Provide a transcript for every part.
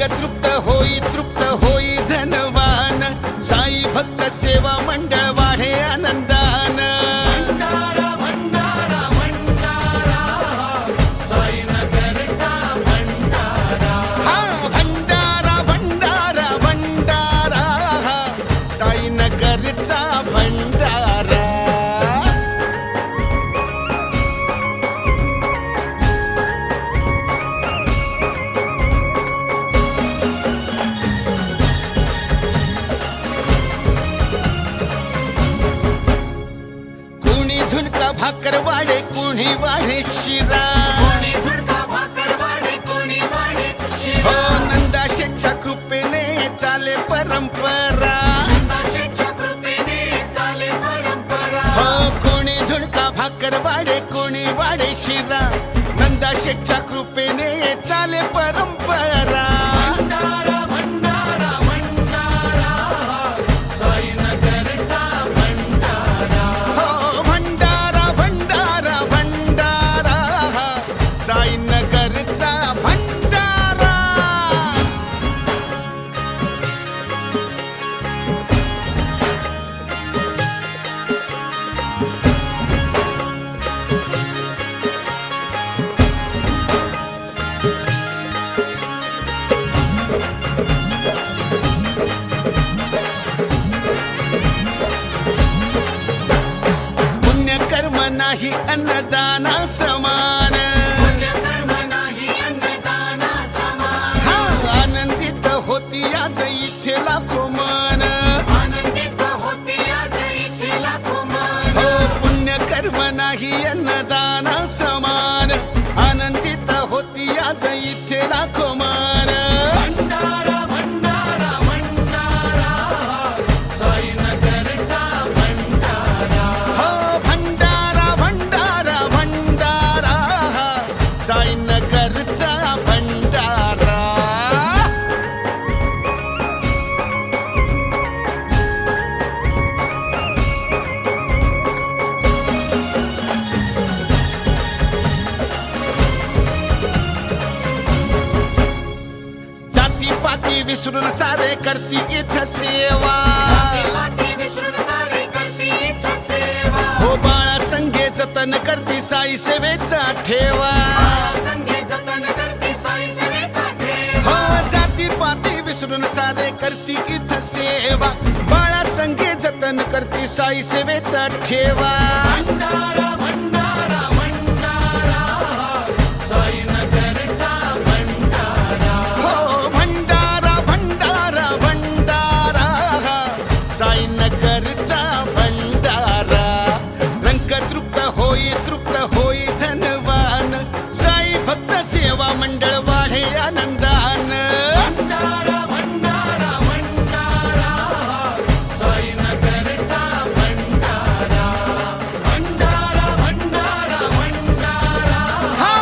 तृप्त होई धनवान, साई भक्त सेवा मंडळ वाढे आनंदान। भंडारा भंडारा भंडारा साईनगरचा भंडारा। हा भंडारा भंडारा भंडारा साईनगरचा भंडारा। झुणका भाकर वाढे कुणी वाढे शिरा, कोणी झुणका भाकर वाढे कोणी वाढे शिरा। हो नंदाशेच्या कृपेने चाले परंपरा, नंदाशेच्या कृपेने चाले परंपरा। हो कोणी झुणका भाकर वाढे कोणी वाढे शिरा, नंदाशेच्या कृपेने चाले परंपरा। भंडारा भंडारा भंडारा साईनगरचा भंडारा। हो भंडारा भंडारा भंडारा साईनगरचा भंडारा। पुण्यकर्म नाही अन्नदाना समान, पुण्यकर्म नाही अन्नदाना समान। हा आनंदित होती आज इथे लाखो मन, आनंदित होते आज इथे लाखो मन। हो पुण्यकर्म नाही अन्नदाना समान, आनंदित होती आज इथे लाखो मन। भंडारा भंडारा भंडारा साईनगरचा भंडारा। हो भंडारा भंडारा भंडारा साईनगरचा भंडारा। जाती पाती विसरून सारे करती इथं सेवा, देवाची विसरून सारे करती इथं सेवा। हो बाळा संगे जतन करती साई सेवेचा ठेवा। संगे जतन करती साई सेवेचा ठेवा। हो जाती पाती विसरून सारे करती इथं सेवा, बाळा संगे जतन करती साई सेवेचा ठेवा। भंडारा भंडारा भंडारा साईनगरचा भंडारा। हो भंडारा भंडारा भंडारा साईनगरचा भंडारा। रंग तृप्त होई धनवान, साई भक्त सेवा मंडळ वाढे आनंदान। भंडारा भंडारा भंडारा साईनगरचा भंडारा। भंडारा भंडारा भंडारा हा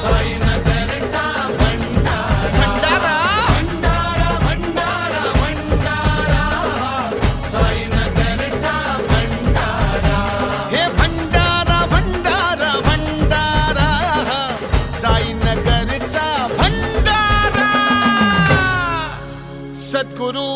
साईनगरचा भंडारा। भंडारा भंडारा भंडारा भंडारा साईनगरचा भंडारा। हे भंडारा भंडारा भंडारा साईनगरचा भंडारा। सद्गुरु